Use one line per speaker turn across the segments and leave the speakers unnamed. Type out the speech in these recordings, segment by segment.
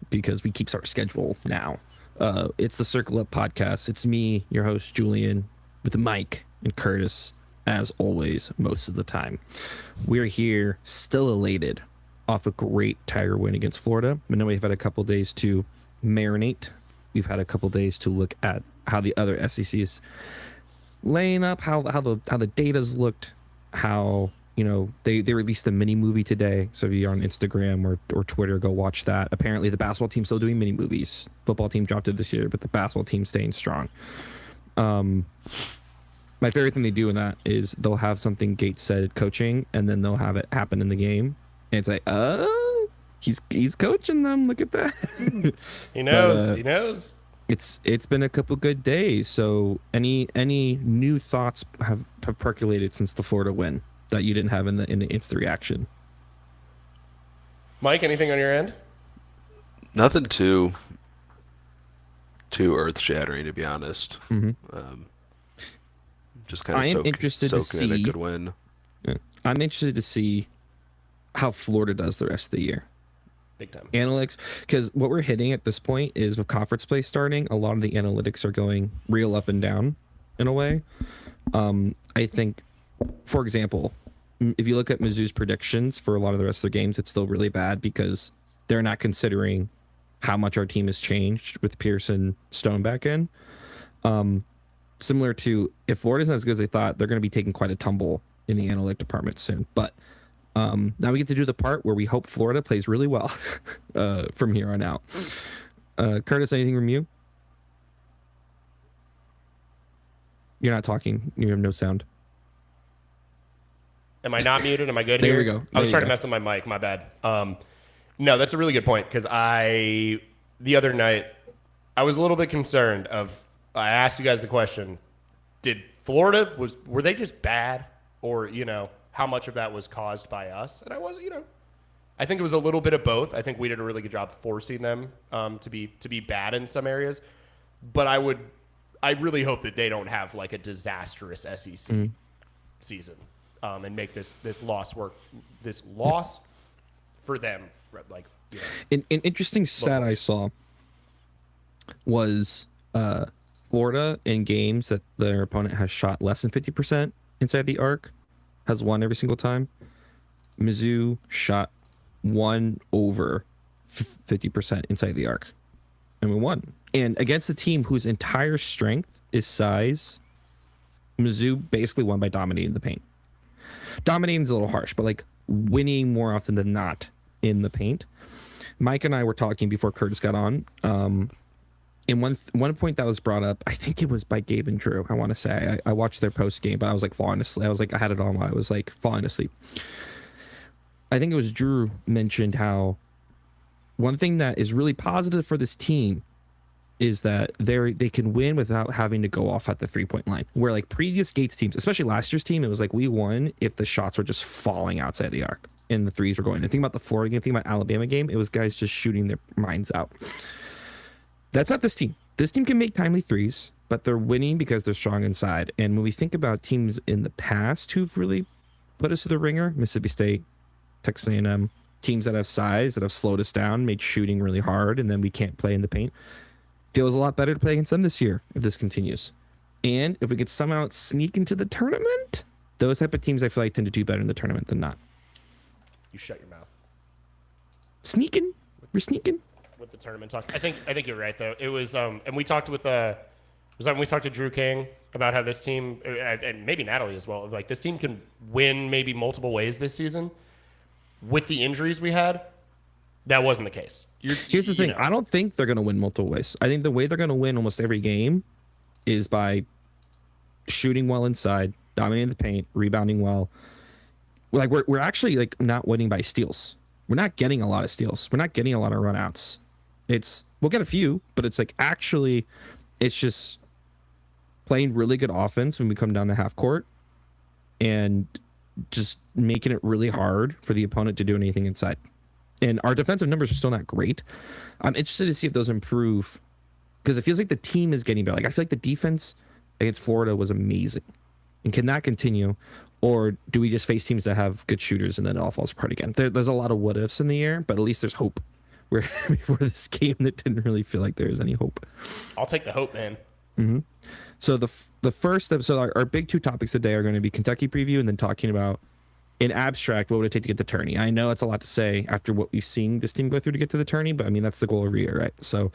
because we keep our schedule now. It's the Circle Up podcast. It's me, your host, Julian, with Mike and Curtis, as always, most of the time. We're here, still elated off a great Tiger win against Florida. I know we've had a couple days to marinate. We've had a couple days to look at how the other SECs laying up, how the data's looked, how they released the mini movie today. So if you're on Instagram or Twitter, go watch that. Apparently the basketball team's still doing mini movies. Football team dropped it this year, but the basketball team's staying strong. My favorite thing they do in that is they'll have something Gates said coaching, and then they'll have it happen in the game, and it's like, oh, he's coaching them. Look at that.
He knows. He knows.
It's been a couple good days. So any new thoughts have percolated since the Florida win that you didn't have in the instant reaction?
Mike, anything on your end?
Nothing too earth shattering, to be honest.
Mm-hmm.
Just kind of
interested to see
a good win.
I'm interested to see how Florida does the rest of the year.
Big time.
Analytics, because what we're hitting at this point is with conference play starting, a lot of the analytics are going real up and down in a way. I think, for example, if you look at Mizzou's predictions for a lot of the rest of their games, it's still really bad because they're not considering how much our team has changed with Pearson Stone back in. Similar to if Florida's not as good as they thought, they're going to be taking quite a tumble in the analytic department soon. But now we get to do the part where we hope Florida plays really well from here on out. Curtis, anything from you? You're not talking. You have no sound.
Am I not muted? Am I good here?
There we go.
I was trying to mess with my mic. My bad. No, that's a really good point because the other night, I was a little bit concerned I asked you guys the question, did Florida, were they just bad? Or, how much of that was caused by us? And I think it was a little bit of both. I think we did a really good job forcing them to be bad in some areas. But I really hope that they don't have like a disastrous SEC season and make this loss for them. Like,
An interesting stat I saw was Florida in games that their opponent has shot less than 50% inside the arc has won every single time. Mizzou shot one over 50% inside the arc, and we won. And against a team whose entire strength is size, Mizzou basically won by dominating the paint. Dominating is a little harsh, but like winning more often than not in the paint. Mike and I were talking before Curtis got on. And one point that was brought up, I think it was by Gabe and Drew. I want to say I watched their post game, but I was like falling asleep. I had it on while I was like falling asleep. I think it was Drew mentioned how one thing that is really positive for this team is that they can win without having to go off at the 3-point line. Where like previous Gates teams, especially last year's team, it was like we won if the shots were just falling outside the arc and the threes were going. And think about the Florida game, think about Alabama game, it was guys just shooting their minds out. That's not this team. This team can make timely threes, but they're winning because they're strong inside. And when we think about teams in the past who've really put us to the ringer, Mississippi State, Texas A&M, teams that have size, that have slowed us down, made shooting really hard, and then we can't play in the paint, feels a lot better to play against them this year if this continues. And if we could somehow sneak into the tournament, those type of teams I feel like tend to do better in the tournament than not.
You shut your mouth.
Sneaking. We're sneaking.
With the tournament talk. I think you're right though. It was and we talked with when we talked to Drew King about how this team and maybe Natalie as well, like this team can win maybe multiple ways this season. With the injuries we had, that wasn't the case.
Here's the thing. I don't think they're going to win multiple ways. I think the way they're going to win almost every game is by shooting well inside, dominating the paint, rebounding well. Like we're actually like not winning by steals. We're not getting a lot of steals. We're not getting a lot of runouts. We'll get a few, but it's like actually it's just playing really good offense when we come down the half court and just making it really hard for the opponent to do anything inside. And our defensive numbers are still not great. I'm interested to see if those improve because it feels like the team is getting better. Like I feel like the defense against Florida was amazing. And can that continue? Or do we just face teams that have good shooters and then it all falls apart again? There's a lot of what ifs in the air, but at least there's hope where before this game that didn't really feel like there was any hope.
I'll take the hope, man.
So the first episode, our big two topics today are going to be Kentucky preview and then talking about in abstract what would it take to get the tourney. I know it's a lot to say after what we've seen this team go through to get to the tourney, but I mean that's the goal every year, right? So,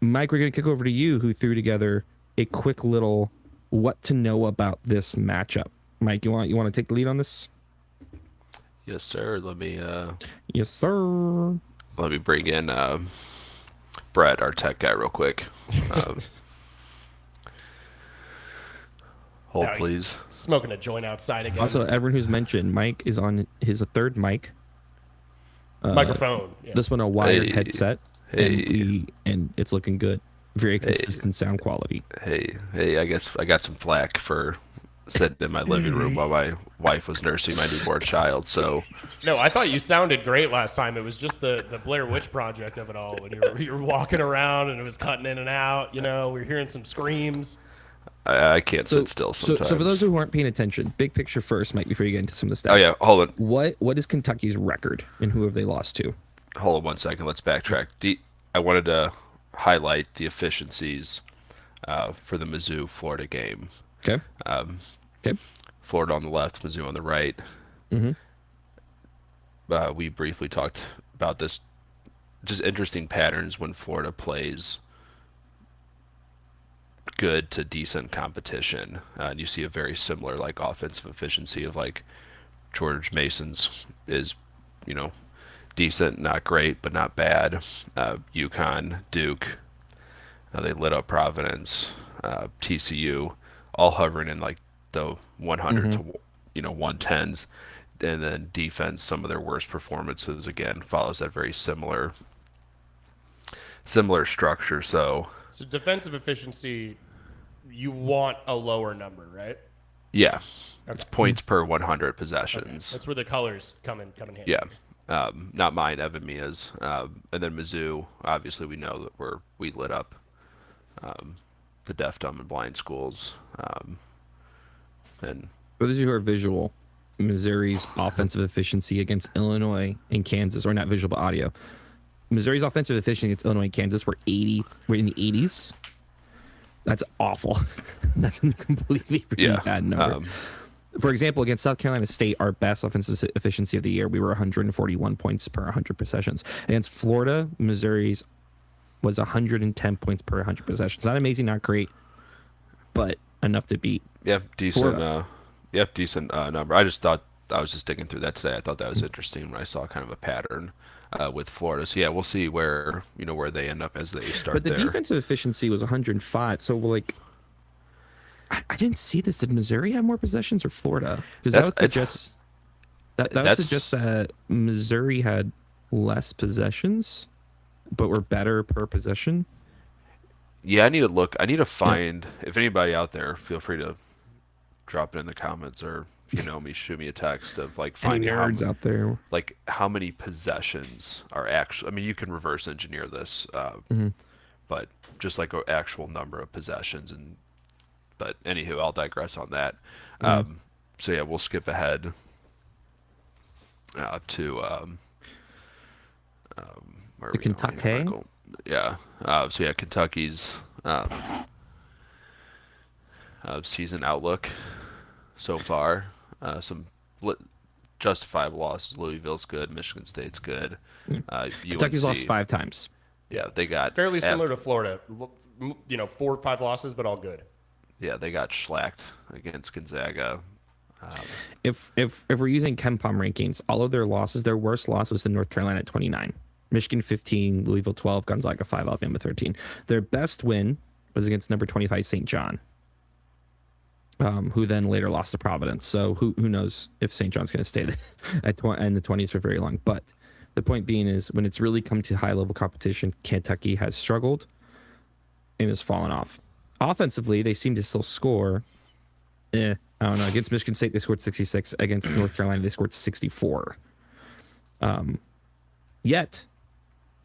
Mike, we're going to kick over to you, who threw together a quick little what to know about this matchup. Mike, you want to take the lead on this?
Yes, sir. Let me
Yes, sir.
bring in Brett, our tech guy, real quick. Hold,
Now he's
please.
Smoking a joint outside again.
Also, everyone who's mentioned, Mike is on his third mic.
Microphone. Yeah.
This one a wired
Hey.
headset, and it's looking good. Very consistent sound quality.
Hey, I guess I got some flack for sitting in my living room while my wife was nursing my newborn child. So
No, I thought you sounded great last time. It was just the Blair Witch Project of it all. When you were walking around and it was cutting in and out. You know, we were hearing some screams.
I can't sit still sometimes.
So for those who aren't paying attention, big picture first, Mike, before you get into some of the stats.
Oh yeah, hold on.
What is Kentucky's record and who have they lost to?
Hold on 1 second. Let's backtrack. I wanted to highlight the efficiencies for the Mizzou Florida game.
Okay. Okay.
Florida on the left, Mizzou on the right. We briefly talked about this. Just interesting patterns when Florida plays good to decent competition, and you see a very similar like offensive efficiency of like George Mason's is, decent, not great, but not bad. UConn, Duke, they lit up Providence, TCU, all hovering in like the 100 to 110s, and then defense, some of their worst performances again follows that very similar structure. So
defensive efficiency, you want a lower number, right?
yeah,
Okay.
it's points per 100
Okay.
possessions.
That's where the colors come in handy.
Yeah. Not mine, Evan Mia's. And then Mizzou, obviously we know that we lit up the deaf, dumb, and blind schools. And
For those of you who are visual, Missouri's offensive efficiency against Illinois and Kansas, or not visual but audio. Missouri's offensive efficiency against Illinois and Kansas were in the 80s. That's awful. That's a completely really bad number. For example, against South Carolina State, our best offensive efficiency of the year, we were 141 points per 100 possessions. Against Florida, Missouri's was 110 points per 100 possessions. Not amazing, not great, but enough to beat.
yeah, decent.
Florida.
Decent number. I just thought I was just digging through that today. I thought that was interesting when I saw kind of a pattern with Florida. So yeah, we'll see where they end up as they start.
But the
there.
defensive efficiency was 105. So like, I didn't see this. Did Missouri have more possessions or Florida? Because that would suggest that Missouri had less possessions, but were better per possession.
Yeah, I need to look. I need to find. If anybody out there, feel free to drop it in the comments, or if you know me, shoot me a text of like
Any
finding
nerds out there?
like how many possessions are actually. I mean, you can reverse engineer this, but just like an actual number of possessions. But anywho, I'll digress on that. So yeah, we'll skip ahead to where are
The
we going
Kentucky?
here, Michael? Yeah. So yeah, Kentucky's season outlook so far. Some justifiable losses. Louisville's good. Michigan State's good.
Kentucky's
UNC,
lost 5 times.
Yeah, they got
Fairly similar to Florida. 4 or 5 losses, but all good.
Yeah, they got shellacked against Gonzaga.
If we're using KenPom rankings, all of their losses, their worst loss was in North Carolina at 29, Michigan 15, Louisville 12, Gonzaga 5, Alabama 13. Their best win was against number 25 St. John, who then later lost to Providence. So who knows if St. John's going to stay in the 20s for very long. But the point being is, when it's really come to high level competition, Kentucky has struggled and has fallen off. Offensively, they seem to still score. I don't know. Against Michigan State, they scored 66. Against North Carolina, they scored 64. Yet,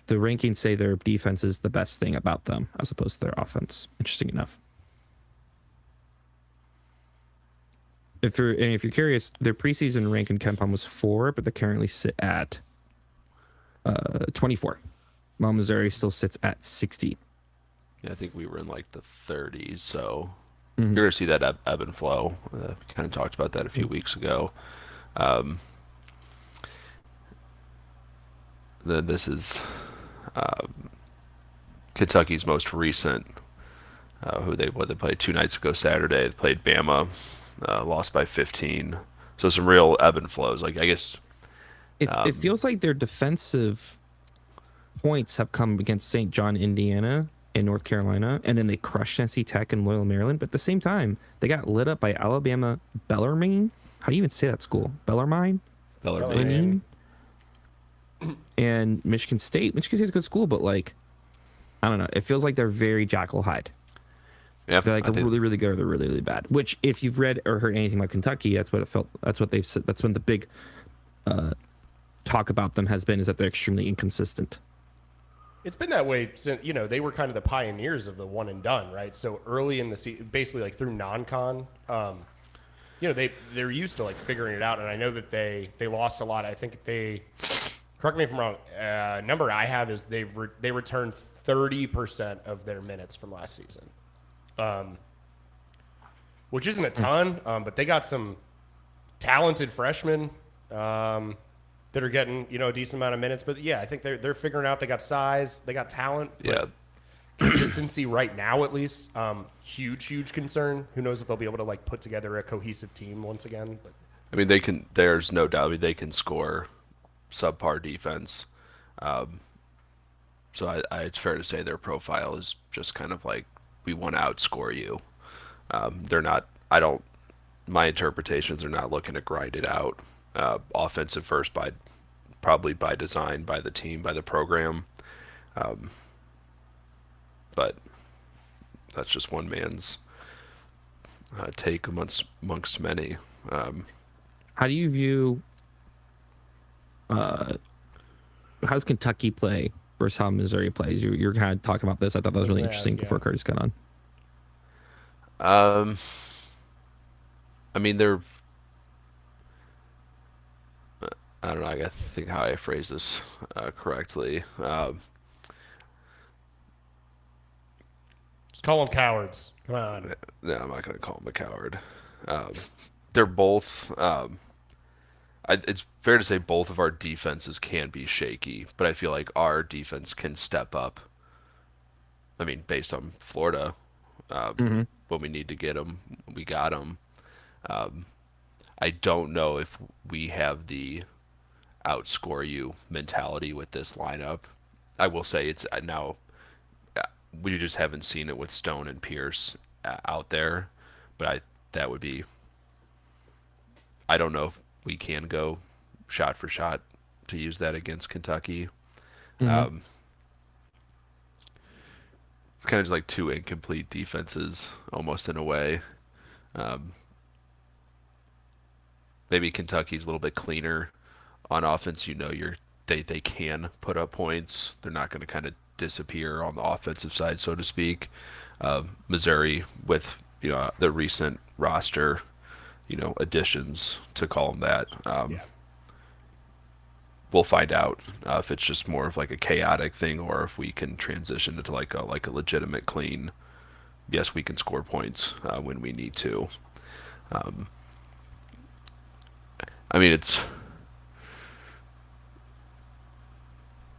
the rankings say their defense is the best thing about them, as opposed to their offense. Interesting enough. If you're curious, their preseason rank in KenPom was 4, but they currently sit at 24, while Missouri still sits at 60.
Yeah, I think we were in like the 30s, so you're going to see that ebb and flow. Kind of talked about that a few weeks ago. This is Kentucky's most recent. Who they played 2 nights ago Saturday. They played Bama, lost by 15. So some real ebb and flows. Like I guess
It feels like their defensive points have come against St. John, Indiana, and North Carolina, and then they crushed Tennessee Tech and Loyola, Maryland. But at the same time, they got lit up by Alabama Bellarmine. How do you even say that school? Bellarmine?
Bellarmine.
And Michigan State. Michigan State's a good school, but like, I don't know. It feels like they're very Jekyll Hyde.
Yep,
They're like really, really good or they're really, really bad. Which, if you've read or heard anything about Kentucky, that's what it felt. That's what they've said. That's when the big talk about them has been, is that they're extremely inconsistent.
It's been that way since, they were kind of the pioneers of the one and done, right? So early in the season, basically like through non-con, they're used to like figuring it out. And I know that they lost a lot. I think correct me if I'm wrong, number I have is they returned 30% of their minutes from last season. Which isn't a ton, but they got some talented freshmen that are getting a decent amount of minutes. But yeah, I think they're figuring out. They got size, they got talent.
Yeah,
consistency right now at least. Huge concern. Who knows if they'll be able to like put together a cohesive team once again? But
I mean they can. There's no doubt. I mean they can score subpar defense. So it's fair to say their profile is just kind of like, we want to outscore you. They're not. My interpretations are not looking to grind it out. Offensive first probably by design, by the team, by the program. But that's just one man's take amongst many.
How do you view? How does Kentucky play versus how Missouri plays? You're kind of talking about this. I thought that was really interesting before Curtis got on.
I mean, I don't know. I got to think how I phrase this correctly.
just call them cowards. Come on.
No, I'm not going to call him a coward. They're both. It's fair to say both of our defenses can be shaky, but I feel like our defense can step up. I mean, based on Florida, when we need to get them, we got them. I don't know if we have the outscore you mentality with this lineup. I will say it's now, we just haven't seen it with Stone and Pierce out there, but that would be, I don't know if we can go shot for shot to use that against Kentucky. It's kind of just like two incomplete defenses almost in a way. Maybe Kentucky's a little bit cleaner on offense. They can put up points. They're not going to kind of disappear on the offensive side, so to speak. Missouri with the recent roster, additions, to call them that. We'll find out if it's just more of like a chaotic thing or if we can transition into like a legitimate clean. Yes, we can score points when we need to. I mean,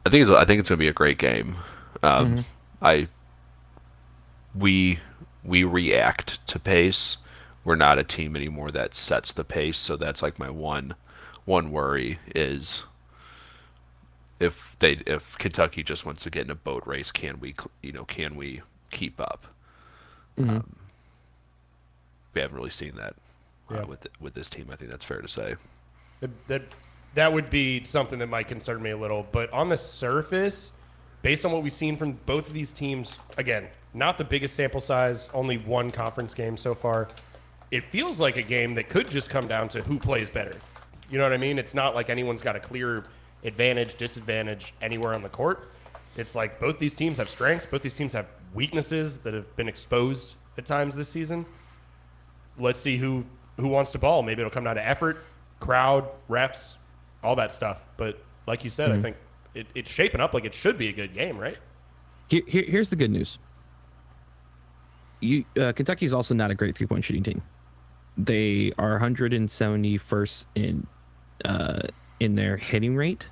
I think it's gonna be a great game. We react to pace. We're not a team anymore that sets the pace. So that's like my one worry is if Kentucky just wants to get in a boat race, can we keep up? We haven't really seen that with this team. I think that's fair to say.
That would be something that might concern me a little. But on the surface, based on what we've seen from both of these teams, again, not the biggest sample size, only one conference game so far, it feels like a game that could just come down to who plays better. You know what I mean? It's not like anyone's got a clear advantage, disadvantage anywhere on the court. It's like both these teams have strengths. Both these teams have weaknesses that have been exposed at times this season. Let's see who wants to ball. Maybe it'll come down to effort, crowd, refs, all that stuff. But like you said, I think it's shaping up like it should be a good game, right?
Here's the good news. Kentucky is also not a great 3-point shooting team. They are 171st in their hitting rate,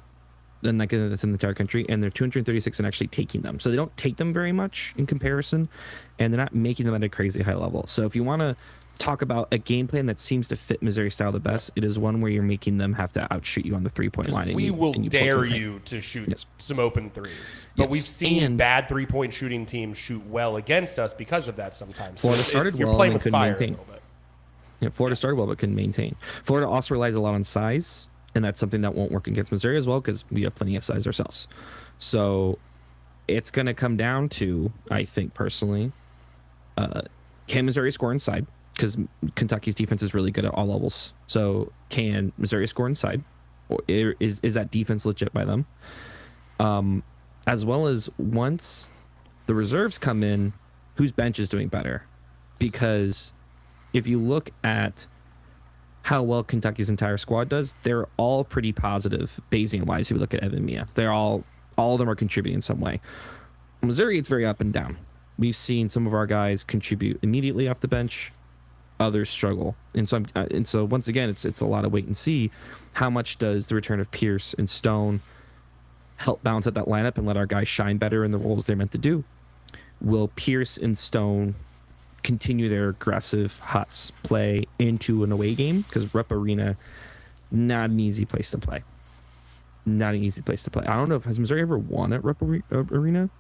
and like that's in the entire country, and they're 236 in actually taking them. So they don't take them very much in comparison, and they're not making them at a crazy high level. So if you want to talk about a game plan that seems to fit Missouri style the best, it is one where you're making them have to outshoot you on the 3-point line.
We will dare you to shoot some open threes. But we've seen bad 3-point shooting teams shoot well against us because of that sometimes.
Florida started
you're
well
playing
and
with
couldn't
fire
maintain.
a little bit.
Yeah, Florida started well but couldn't maintain. Florida also relies a lot on size, and that's something that won't work against Missouri as well because we have plenty of size ourselves. So it's going to come down to, I think personally, can Missouri score inside? Because Kentucky's defense is really good at all levels. So can Missouri score inside? Or is that defense legit by them? As well as once the reserves come in, whose bench is doing better? Because if you look at how well Kentucky's entire squad does, they're all pretty positive, Bayesian-wise, if you look at Evan Mia. They're all of them are contributing in some way. Missouri, it's very up and down. We've seen some of our guys contribute immediately off the bench. Others struggle. And so once again, it's a lot of wait and see. How much does the return of Pierce and Stone help balance out that lineup and let our guys shine better in the roles they're meant to do? Will Pierce and Stone continue their aggressive Huts play into an away game? Because Rupp Arena, not an easy place to play. Not an easy place to play. I don't know if has Missouri ever won at Rupp Arena?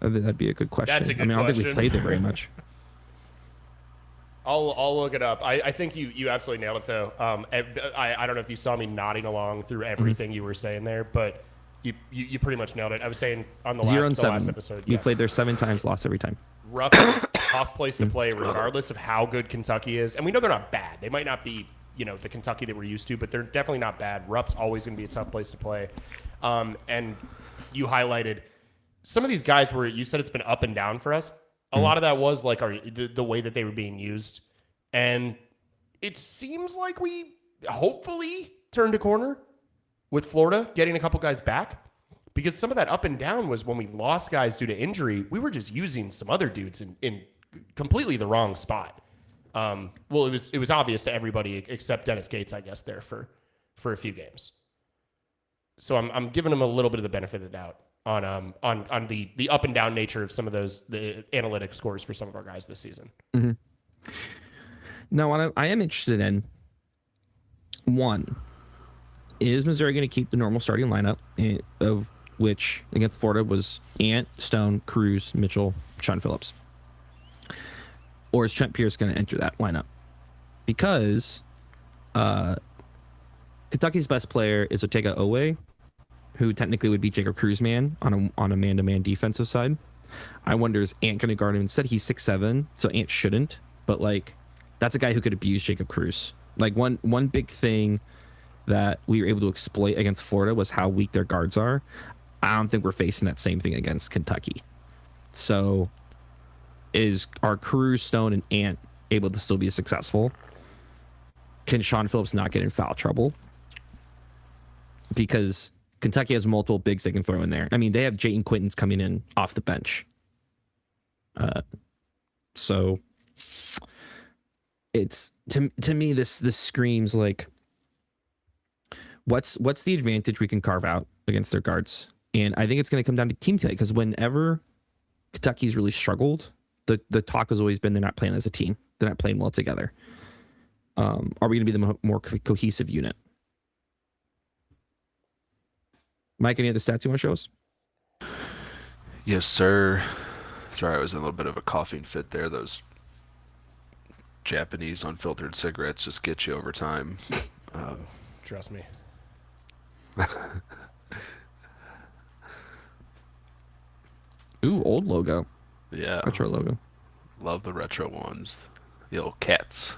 That'd be a good question.
That's a good
I mean, I don't think we've
question.
played there very much.
I'll look it up. I think you absolutely nailed it though. I don't know if you saw me nodding along through everything you were saying there, but you pretty much nailed it. I was saying on the
0-7.
last episode.
You played there 7 times, lost every time.
Rupp is a tough place to play regardless of how good Kentucky is. And we know they're not bad. They might not be, the Kentucky that we're used to, but they're definitely not bad. Rupp's always going to be a tough place to play. And you highlighted some of these guys where you said it's been up and down for us. A lot of that was like the way that they were being used. And it seems like we hopefully turned a corner with Florida getting a couple guys back. Because some of that up and down was when we lost guys due to injury, we were just using some other dudes in completely the wrong spot. Well, it was obvious to everybody except Dennis Gates, I guess, there for a few games. So I'm giving him a little bit of the benefit of the doubt on the up and down nature of some of the analytic scores for some of our guys this season.
Mm-hmm. Now, what I am interested in, one, is Missouri going to keep the normal starting lineup, of which against Florida was Ant, Stone, Cruz, Mitchell, Sean Phillips? Or is Trent Pierce going to enter that lineup? Because Kentucky's best player is Otega Owe, who technically would be Jacob Cruz man on a man-to-man defensive side. I wonder, is Ant going to guard him instead? He's 6'7", so Ant shouldn't. But that's a guy who could abuse Jacob Cruz. One big thing that we were able to exploit against Florida was how weak their guards are. I don't think we're facing that same thing against Kentucky. So are Cruz, Stone, and Ant able to still be successful? Can Sean Phillips not get in foul trouble? Because Kentucky has multiple bigs they can throw in there. I mean, they have Jayton Quintons coming in off the bench. So it's to me this screams like what's the advantage we can carve out against their guards? And I think it's going to come down to team play, because whenever Kentucky's really struggled, the talk has always been they're not playing as a team. They're not playing well together. Are we going to be the more cohesive unit? Mike, any other stats you want to show us?
Yes, sir. Sorry, I was in a little bit of a coughing fit there. Those Japanese unfiltered cigarettes just get you over time.
Trust me.
Ooh, old logo.
Yeah.
Retro logo.
Love the retro ones. The old cats.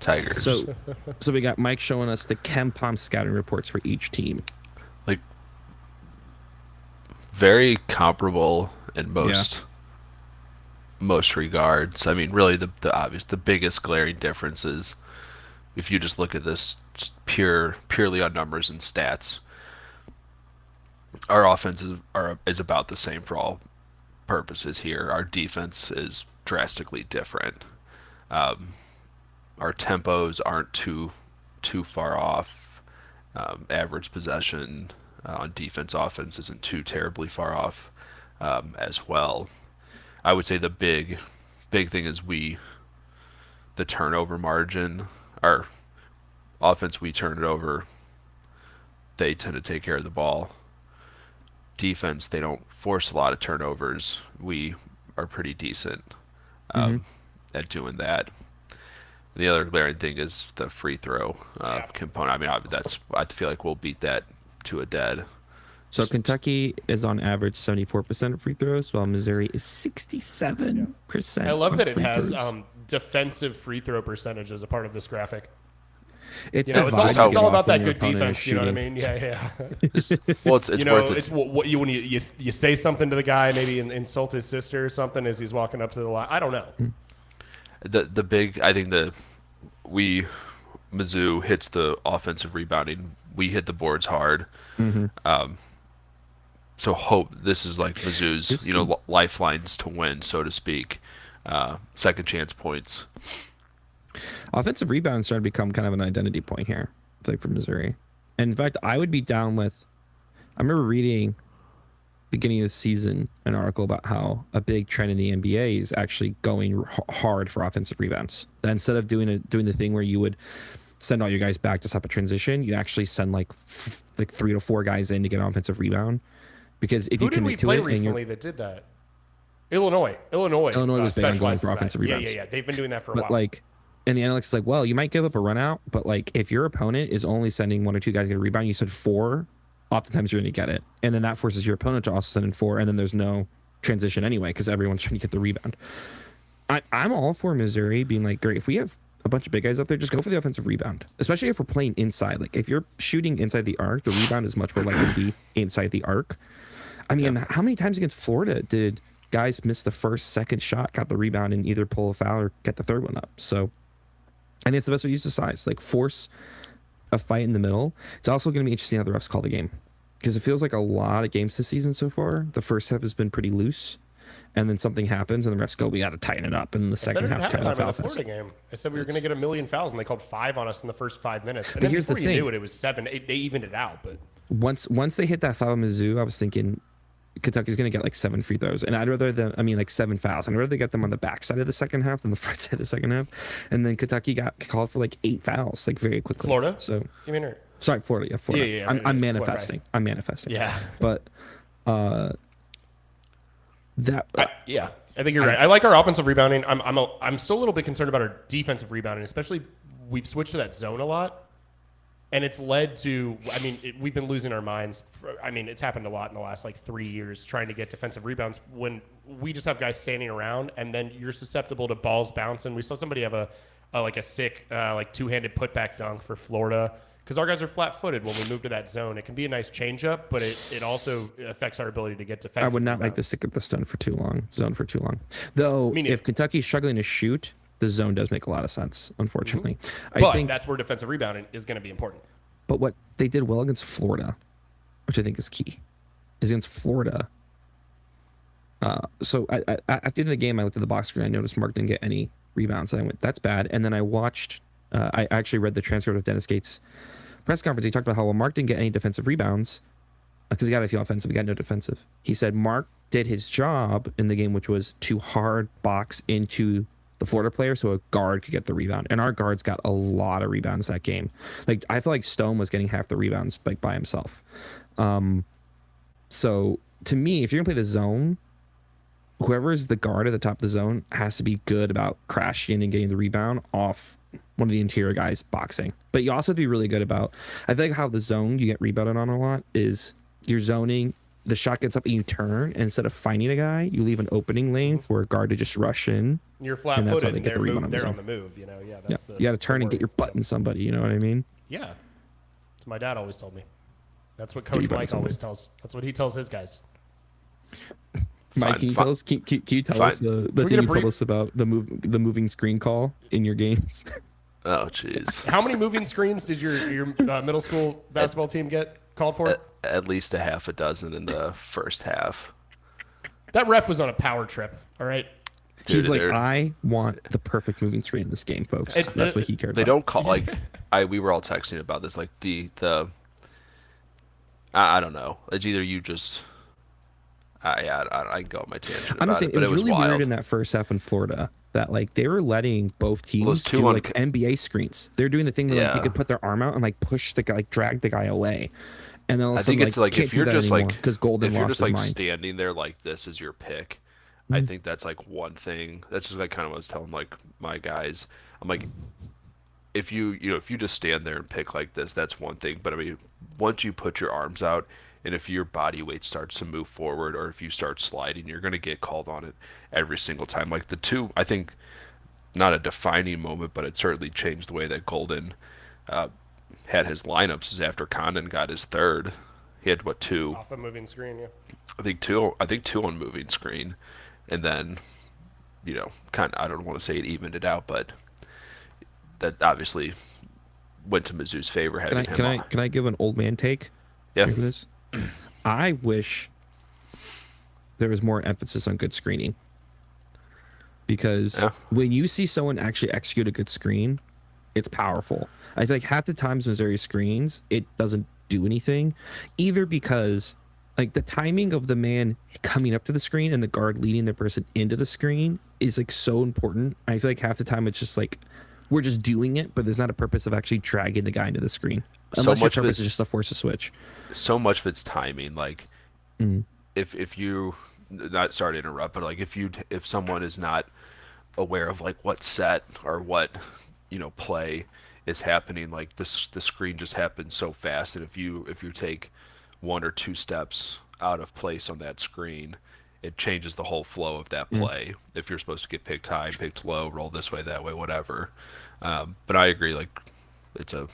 Tigers.
So we got Mike showing us the KenPom scouting reports for each team.
Like, very comparable in most regards. I mean, really the biggest glaring difference is if you just look at this purely on numbers and stats. our offense is about the same for all purposes here. Our defense is drastically different. Our tempos aren't too far off. Average possession on defense, offense isn't too terribly far off as well. I would say the big thing is the turnover margin. Our offense, we turn it over. They tend to take care of the ball. Defense, they don't force a lot of turnovers. We are pretty decent at doing that. The other glaring thing is the free throw component. I mean, I feel like we'll beat that to a dead.
So Kentucky is on average 74% of free throws, while Missouri is 67%.
I love that it has
throws.
defensive free throw percentage as a part of this graphic.
It's,
You know,
the
it's
vibe you
all
get
about
off when
that
your
good
opponent is
defense. You know what I
shooting.
mean? Yeah.
Well, it's
You
worth
know,
it.
it's what you when you say something to the guy, maybe insult his sister or something as he's walking up to the line. I don't know.
The big, I think Mizzou hits the offensive rebounding. We hit the boards hard. So hope this is like Mizzou's lifelines to win, so to speak. Second chance points.
Offensive rebounds starting to become kind of an identity point here, I think, for Missouri. And in fact, I would be down with. I remember reading beginning of the season an article about how a big trend in the NBA is actually going hard for offensive rebounds. That instead of doing the thing where you would send all your guys back to stop a transition, you actually send like 3 to 4 guys in to get an offensive rebound. Because if
Who
you
did we
commit to
play
it,
recently that did that? Illinois
was big on going
specializes
for
in
offensive
that.
rebounds.
Yeah. They've been doing that for a
but
while.
like, and the analytics is like, well, you might give up a run out, but like if your opponent is only sending 1 or 2 guys to get a rebound, you said 4, oftentimes you're going to get it. And then that forces your opponent to also send in 4, and then there's no transition anyway because everyone's trying to get the rebound. I'm all for Missouri being like, great, if we have a bunch of big guys up there, just go for the offensive rebound, especially if we're playing inside. Like if you're shooting inside the arc, the rebound is much more likely to be inside the arc. I mean, how many times against Florida did guys miss the first, second shot, got the rebound, and either pull a foul or get the third one up? So I think it's the best way to use the size. Like force a fight in the middle. It's also going to be interesting how the refs call the game, because it feels like a lot of games this season so far, the first half has been pretty loose, and then something happens and the refs go, we got to tighten it up, and then the second half's kind of
in
foul
the
fest.
Florida game. I said we were going to get 1 million fouls, and they called 5 on us in the first 5 minutes. And
But
then
here's the
before you
thing.
knew it was 7. They evened it out, but
Once they hit that foul in Mizzou, I was thinking Kentucky's going to get like 7 free throws, and I'd rather them, like 7 fouls. I'd rather they get them on the back side of the second half than the front side of the second half. And then Kentucky got called for like 8 fouls, like very quickly.
Florida?
So
You mean her?
sorry, Florida. Yeah, Florida.
Yeah,
I'm
yeah,
manifesting. I'm manifesting.
Yeah.
But that
Yeah, I think you're right. I like our offensive rebounding. I'm still a little bit concerned about our defensive rebounding, especially we've switched to that zone a lot, and it's led to. We've been losing our minds. It's happened a lot in the last like 3 years trying to get defensive rebounds when we just have guys standing around, and then you're susceptible to balls bouncing. We saw somebody have a sick like 2-handed putback dunk for Florida. Because our guys are flat-footed when we move to that zone. It can be a nice change-up, but it also affects our ability to get defensive.
I would not like
rebounds.
to stick with the zone for too long. Though, if Kentucky's struggling to shoot, the zone does make a lot of sense, unfortunately.
But
I think
that's where defensive rebounding is going to be important.
But what they did well against Florida, which I think is key, is against Florida. So at the end of the game, I looked at the box screen. I noticed Mark didn't get any rebounds. So I went, that's bad. And then I watched. I actually read the transcript of Dennis Gates' press conference. He talked about how Mark didn't get any defensive rebounds because he got a few offensive. He got no defensive. He said Mark did his job in the game, which was to hard box into the Florida player so a guard could get the rebound. And our guards got a lot of rebounds that game. Like I feel like Stone was getting half the rebounds like by himself. So to me, if you're gonna play the zone, whoever is the guard at the top of the zone has to be good about crashing and getting the rebound off one of the interior guys boxing. But you also have to be really good about, I think how the zone you get rebounded on a lot is you're zoning, the shot gets up and you turn, and instead of finding a guy, you leave an opening lane for a guard to just rush in.
You're
And that's how
flat-footed,
they
and
get the rebound on the
they're
zone.
on the move. You know,
Yeah, you got to turn and get your butt in somebody. You know what I mean?
Yeah, that's what my dad always told me. That's what
your
Coach
butt in
Mike
somebody.
always tells. That's what he tells his guys.
Mike, can you tell us? Can you tell us the
we
thing
get a
you
brief-
told us about the moving screen call in your games?
Oh, jeez.
How many moving screens did your middle school basketball team get? called for?
At least a half a dozen in the first half.
That ref was on a power trip. All right.
He's like,
they're-
I want the perfect moving screen in this game, folks. That's what he cared
They
about.
don't call like we were all texting about this, like the I don't know. It's either you just I can go on my tangent
I'm
about
just saying,
it, but
it was really
wild.
weird in that first half in Florida that like they were letting both teams
two
do
on-
like NBA screens. They're doing the thing where like, they
Yeah.
could put their arm out and like push the guy, like drag the guy away. And then all of a
I
sudden,
think it's like
can't
if
do
you're
that
just
anymore
like
because Golden
if you're
lost
just
his
like
mind.
standing there like this is your pick. I think that's like one thing. That's just like kind of what I was telling like my guys. I'm like, if you just stand there and pick like this, that's one thing. But I mean, once you put your arms out, and if your body weight starts to move forward, or if you start sliding, you're gonna get called on it every single time. Like the two, I think, not a defining moment, but it certainly changed the way that Golden had his lineups. Is after Condon got his third, he had what, two?
Off a moving screen, yeah.
I think two on moving screen, and then, kind of, I don't want to say it evened it out, but that obviously went to Mizzou's favor.
Can I give an old man take?
Yeah.
Here for this? I wish there was more emphasis on good screening, because when you see someone actually execute a good screen, it's powerful. I feel like half the times Missouri screens, it doesn't do anything, either because like the timing of the man coming up to the screen and the guard leading the person into the screen is like so important. I feel like half the time it's just like we're just doing it, but there's not a purpose of actually dragging the guy into the screen. Unless your purpose is just to force a switch.
So much of it's timing. Like, if you, not sorry to interrupt, but like if someone is not aware of like what set or what play is happening, like the screen just happens so fast, and if you take one or two steps out of place on that screen, it changes the whole flow of that play. If you're supposed to get picked high, picked low, roll this way, that way, whatever. But I agree, like it's a.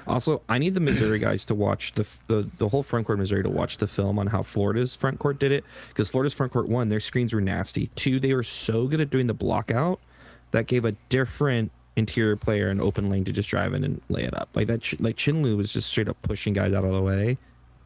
Also, I need the Missouri guys to watch the whole front court Missouri to watch the film on how Florida's front court did it, because Florida's front court, one, their screens were nasty. Two, they were so good at doing the block out that gave a different interior player an open lane to just drive in and lay it up. Like that, like Chinlu was just straight up pushing guys out of the way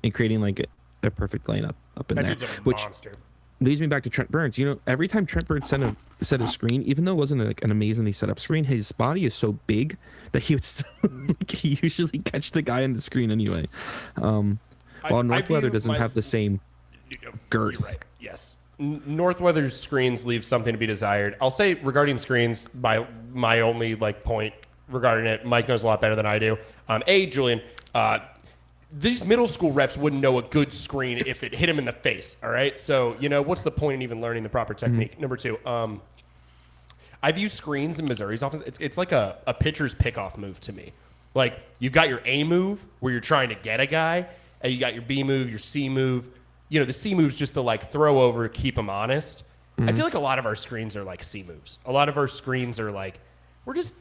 and creating like a perfect lane up in
That
there.
dude's a
Which
monster.
leads me back to Trent Burns. Every time Trent Burns set a screen, even though it wasn't like an amazingly set up screen, his body is so big that he would still he usually catch the guy on the screen anyway. While Northweather doesn't have the same girth.
You're right. Yes. Northweather's screens leave something to be desired. I'll say regarding screens, my only point regarding it, Mike knows a lot better than I do. Julian, these middle school reps wouldn't know a good screen if it hit him in the face. All right. So, what's the point in even learning the proper technique? Number two, I view screens in Missouri's offense. It's like a pitcher's pickoff move to me. Like you've got your A move where you're trying to get a guy, and you got your B move, your C move. The C move's just to throw over, keep him honest. I feel like a lot of our screens are like C moves. A lot of our screens are like, we're just,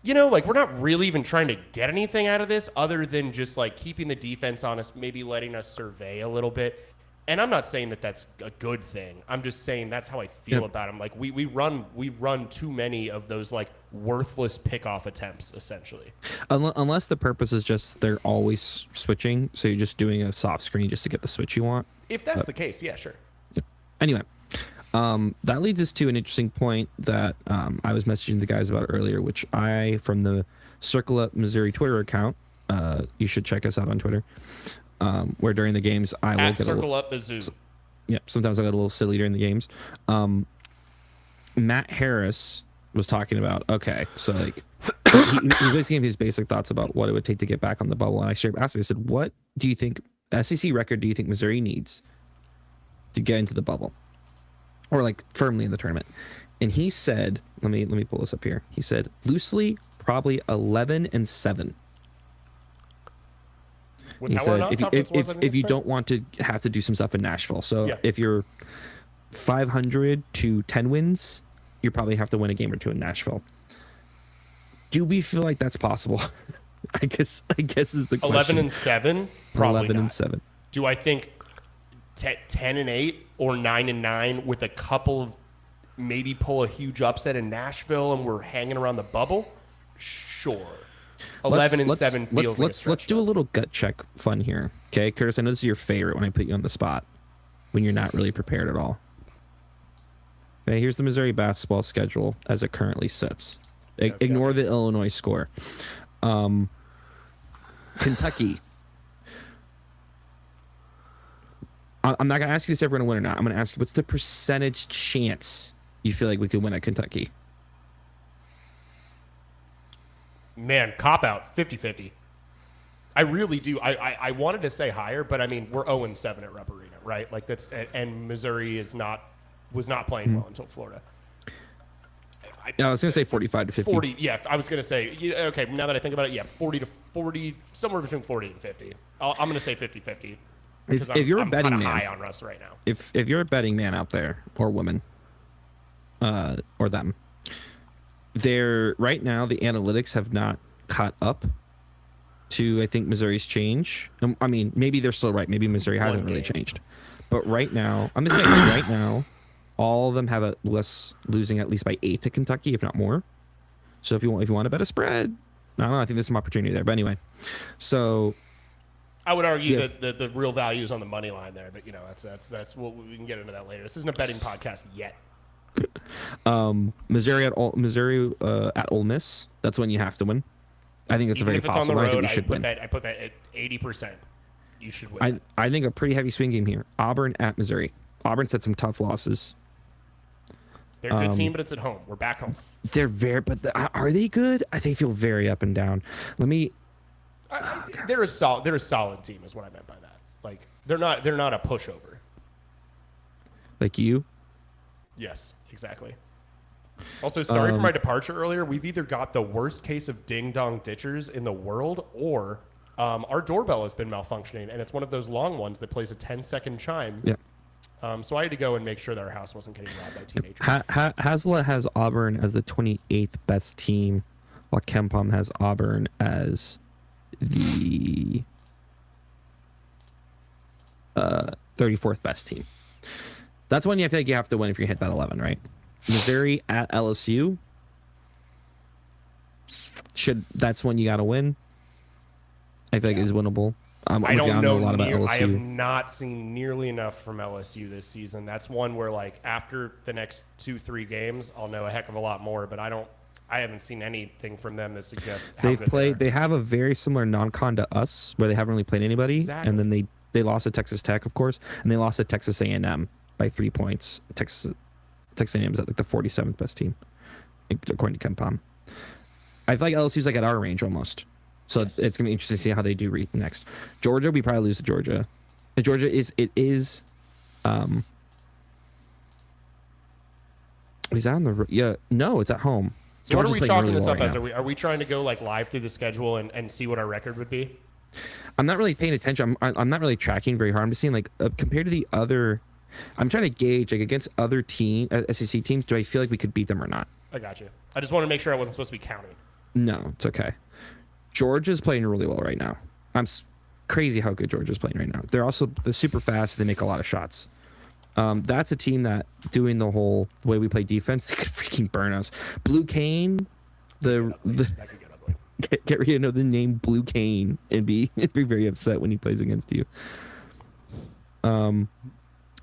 we're not really even trying to get anything out of this other than just keeping the defense honest, maybe letting us survey a little bit. And I'm not saying that that's a good thing. I'm just saying that's how I feel about them. Like we run too many of those worthless pickoff attempts, essentially.
Unless the purpose is just they're always switching, so you're just doing a soft screen just to get the switch you want.
If that's the case, yeah, sure.
Yeah. Anyway, that leads us to an interesting point that I was messaging the guys about earlier, which from the Circle Up Missouri Twitter account, you should check us out on Twitter. Where during the games I will
At
get
Circle Up Mizzou.
Yeah, sometimes I get a little silly during the games. Matt Harris was talking about, so he basically gave his basic thoughts about what it would take to get back on the bubble, and I straight asked him, I said, what do you think, SEC record do you think Missouri needs to get into the bubble, or firmly in the tournament? And he said, let me pull this up here. He said loosely probably 11-7. He said if you don't want to have to do some stuff in Nashville, so if you're 500 to 10 wins, you probably have to win a game or two in Nashville. Do we feel like that's possible? I guess is the question.
11-7, probably
11-7.
Do I think 10-8 or 9-9 with a couple of maybe pull a huge upset in Nashville and we're hanging around the bubble? Sure. 11-7 feels like a stretch.
Let's do a little gut check fun here, okay, Curtis? I know this is your favorite when I put you on the spot when you're not really prepared at all. Okay, here's the Missouri basketball schedule as it currently sits.
Okay.
Ignore the Illinois score. Kentucky. I'm not gonna ask you if we're gonna win or not. I'm gonna ask you what's the percentage chance you feel like we could win at Kentucky?
Man, cop out, 50-50. I really do. I wanted to say higher, but I mean we're 0-7 at Rupp Arena, right? Like that's, and Missouri was not playing well until Florida.
I was gonna say 45 to 50.
40, yeah. I was gonna say, okay. Now that I think about it, yeah, 40 to 40, somewhere between 40 and 50. I'm gonna say 50-50.
If you're a betting
I'm
man,
high on Russ right now.
if you're a betting man out there or woman, or them, they're right now the analytics have not caught up to I think Missouri's change. I mean, maybe they're still right. Maybe Missouri hasn't really changed, but right now, I'm just saying, right now, all of them have a less losing at least by 8 to Kentucky, if not more. So if you want to bet a spread, I don't know. I think there's some opportunity there. But anyway, so.
I would argue that the real value is on the money line there, but that's we can get into that later. This isn't a betting podcast yet.
Missouri at Ole Miss. That's when you have to win. I think that's
Even
very
if it's
possible.
on the road,
I think we should win.
I put that at 80%. You should win.
I think a pretty heavy swing game here. Auburn at Missouri. Auburn's had some tough losses.
They're a good team, but it's at home. We're back home.
They're are they good? I think feel very up and down. Let me.
They're a solid team, is what I meant by that. Like they're not a pushover.
Like you.
Yes, exactly. Also, sorry for my departure earlier. We've either got the worst case of ding-dong ditchers in the world, or our doorbell has been malfunctioning, and it's one of those long ones that plays a 10-second chime.
Yeah.
So I had to go and make sure that our house wasn't getting robbed by teenagers.
Hasla has Auburn as the 28th best team, while Kempom has Auburn as the 34th best team. That's one I feel like you have to win if you hit that 11, right? Missouri at LSU. That's one you got to win. I feel like is winnable.
I don't know
a lot about LSU.
I have not seen nearly enough from LSU this season. That's one where, like, after the next 2-3 games, I'll know a heck of a lot more. But I haven't seen anything from them that suggests how good they are.
They have a very similar non-con to us, where they haven't really played anybody,
Exactly.
and then they lost to Texas Tech, of course, and they lost to Texas A&M by 3 points. Texas A&M is at like the 47th best team, according to KenPom. I feel like LSU's like at our range almost. So yes. It's gonna be interesting to see how they do next. Georgia, we probably lose to Georgia. Georgia is is that on the no, it's at home.
So
Georgia's
what are we chalking this up
right
as?
now.
Are we trying to go like live through the schedule and see what our record would be?
I'm not really paying attention. I'm not really tracking very hard. I'm just seeing like compared to the other. I'm trying to gauge like against other SEC teams. Do I feel like we could beat them or not?
I got you. I just want to make sure I wasn't supposed to be counting.
No, it's okay. Georgia's playing really well right now. I'm crazy how good Georgia's playing right now. They're super fast. They make a lot of shots. That's a team that doing the whole way we play defense, they could freaking burn us. Blue Cane,
That could get ugly.
get ready to know the name Blue Cane and be very upset when he plays against you. I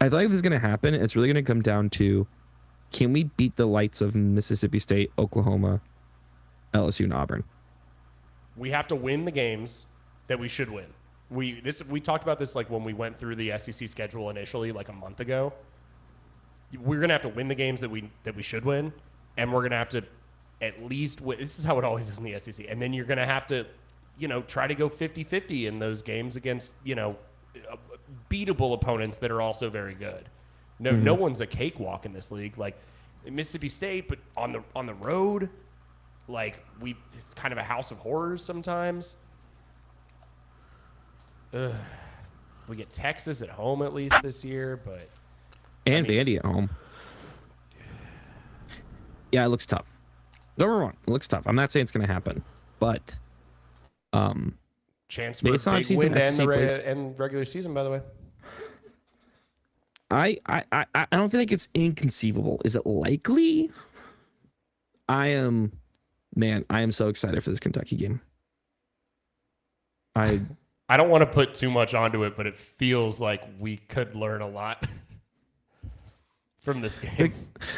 feel like this is gonna happen. It's really gonna come down to, can we beat the lights of Mississippi State, Oklahoma, LSU, and Auburn?
We have to win the games that we should win. We talked about this like when we went through the SEC schedule initially, like a month ago. We're gonna have to win the games that we should win, and we're gonna have to at least win. This is how it always is in the SEC. And then you're gonna have to, try to go 50-50 in those games against beatable opponents that are also very good. No one's a cakewalk in this league. Like Mississippi State, but on the road. Like it's kind of a house of horrors sometimes. We get Texas at home at least this year, but
Vandy at home. Yeah, it looks tough. Don't get me wrong, it looks tough. I'm not saying it's going to happen, but
chance for a big win and regular season, by the way.
I don't feel like it's inconceivable. Is it likely? I am so excited for this Kentucky game. I
I don't want to put too much onto it, but it feels like we could learn a lot from this game.
think,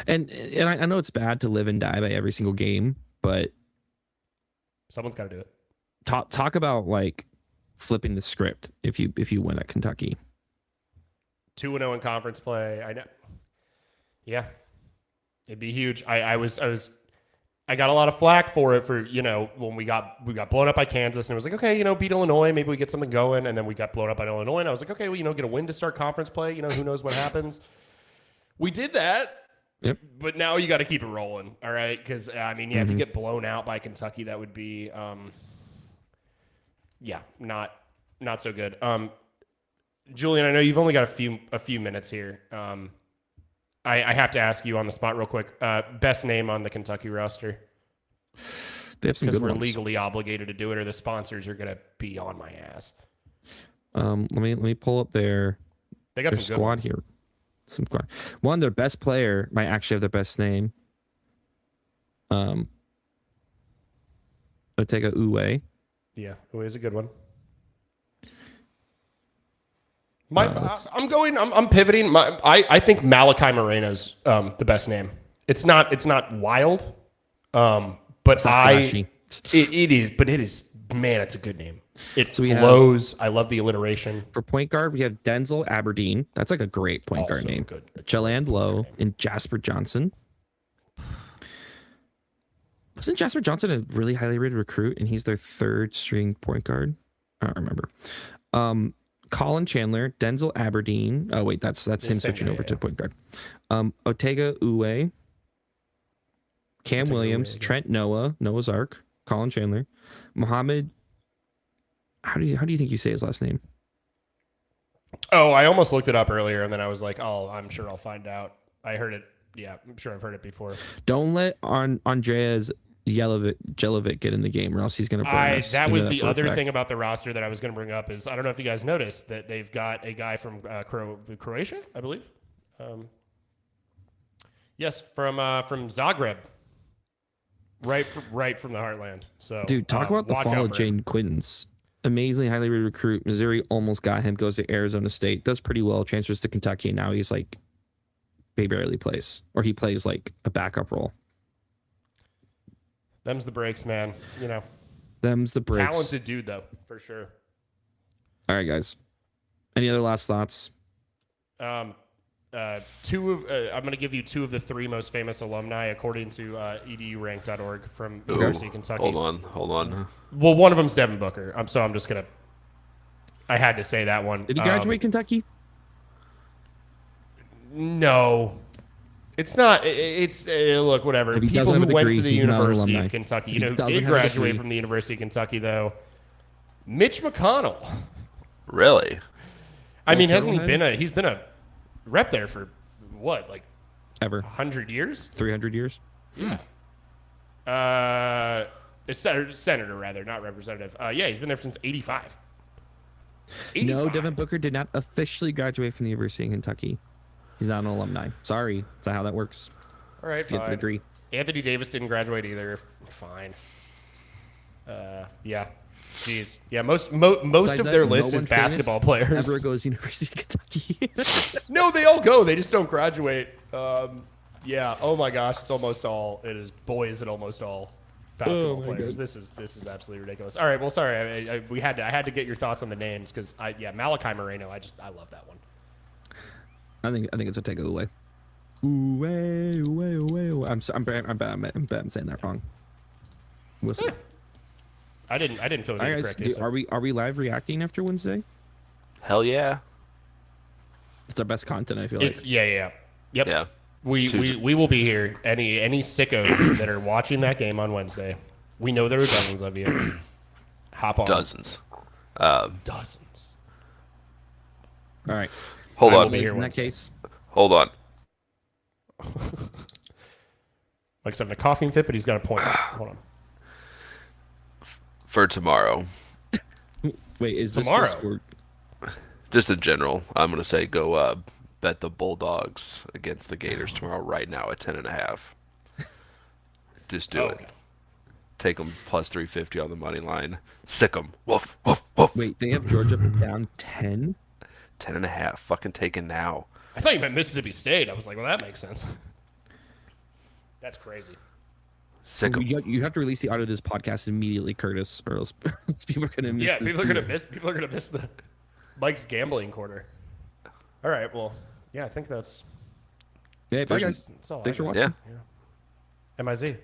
and I know it's bad to live and die by every single game, but
Someone's got to do it.
talk about like flipping the script if you win at Kentucky.
2-0 in conference play. I know. Yeah, it'd be huge. I got a lot of flack for it for, when we got blown up by Kansas, and it was like, okay, beat Illinois, maybe we get something going, and then we got blown up by Illinois, and I was like, okay, well, get a win to start conference play, who knows what happens. We did that.
Yep.
But now you got to keep it rolling, all right? Because if you get blown out by Kentucky, that would be, not so good. Julian, I know you've only got a few minutes here. I have to ask you on the spot real quick. Best name on the Kentucky roster?
They have some
Because
good
we're
ones.
legally obligated to do it, or the sponsors are gonna be on my ass.
Let me pull up their
They got
their
some good
squad
ones.
here. Some squad. One, their best player might actually have their best name. Otega Uwe.
Yeah, it was a good one. I'm pivoting. I think Malachi Moreno's the best name. It's not wild, but
It's not flashy.
it is. But it is, man, it's a good name. It
So we
flows. I love the alliteration.
For point guard, we have Denzel Aberdeen. That's like a great point guard
Also
name.
good.
Jaland Lowe and Jasper Johnson. Wasn't Jasper Johnson a really highly rated recruit, and he's their third string point guard? I don't remember. Colin Chandler, Denzel Aberdeen. Oh wait, that's him
same
switching
guy,
over
yeah.
to point guard. Otega Uwe, Cam
Otega
Williams,
Uwe, yeah.
Trent Noah's Ark, Colin Chandler, Mohammed. How do you think you say his last name?
Oh, I almost looked it up earlier, and then I was like, oh, I'm sure I'll find out. I heard it. Yeah, I'm sure I've heard it before.
Don't let Andreas Jelovic get in the game, or else he's going to burn us.
That
I know
was the
for a
other
fact.
thing about the roster that I was going to bring up is I don't know if you guys noticed that they've got a guy from Croatia, I believe. Yes, from Zagreb, right from the heartland. So,
Dude, talk about the
watch
fall
out
of
for him.
Jaden Quittens. Amazingly highly rated recruit. Missouri almost got him. Goes to Arizona State. Does pretty well. Transfers to Kentucky. And now he barely plays, or he plays like a backup role.
Them's the breaks, man.
Them's the breaks.
Talented dude though, for sure.
All right, guys. Any other last thoughts?
I'm going to give you two of the three most famous alumni according to edurank.org from
Ooh,
University of Kentucky.
Hold on.
Well, one of them's Devin Booker. I'm just going to. I had to say that one.
Did he graduate Kentucky?
No. It's not. It's look, whatever.
If he
People
doesn't
who
have a
went
degree,
to the
he's not an
University
alumni.
of Kentucky,
If he
who
doesn't
did
have a
graduate
degree-
from the University of Kentucky, though, Mitch McConnell.
Really?
I mean,
Old
hasn't he
Turtlehead?
he's been a rep there for what, like
Ever.
100 years?
300 years?
A senator rather, not representative. Yeah, he's been there since 85.
No,
85.
Devin Booker did not officially graduate from the University of Kentucky. He's not an alumni. Sorry. That's not how that works.
All right,
To get the
fine.
degree.
Anthony Davis didn't graduate either. Fine. Yeah. Jeez. Yeah, most
Besides
of
that,
their
no
list is
one famous
basketball players.
Ever goes University of Kentucky.
No, they all go. They just don't graduate. Yeah. Oh my gosh, it's almost all. It is. Boy, is it almost all basketball
my
players.
God.
This is absolutely ridiculous. All right. Well, sorry. I had to get your thoughts on the names because Malachi Moreno. I love that one.
I think it's a take away. Ooh. I'm bad. I'm saying that wrong. We'll see.
I didn't feel it
All
was
right,
correct.
guys.
answer.
Are we live reacting after Wednesday?
Hell yeah.
It's our best content. I feel like.
It's yeah. Yep.
Yeah.
We will be here. Any sickos that are watching that game on Wednesday. We know there are dozens of you. Hop on.
Dozens.
Dozens.
All right.
Hold
I will
on.
be here
In that
Wednesday.
case,
Hold on.
Like having a coughing fit, but he's got a point. Hold on.
For tomorrow,
wait. Is this
Tomorrow?
just for?
just in general, I'm going to say go bet the Bulldogs against the Gators tomorrow right now at 10.5. Just do it.
Okay.
Take them plus 350 on the money line. Sick them. Woof, woof, woof.
Wait, they have Georgia down 10?
10.5. Fucking taken now.
I thought you meant Mississippi State. I was like, well, that makes sense. That's crazy.
Sick 'em.
You have to release the audio of this podcast immediately, Curtis, or else people are gonna miss.
Yeah,
this.
people are gonna miss the Mike's gambling corner. All right, well, yeah, I think that's
Yeah, bye guys.
that's all
Thanks
I
for
got.
watching.
Yeah.
MIZ.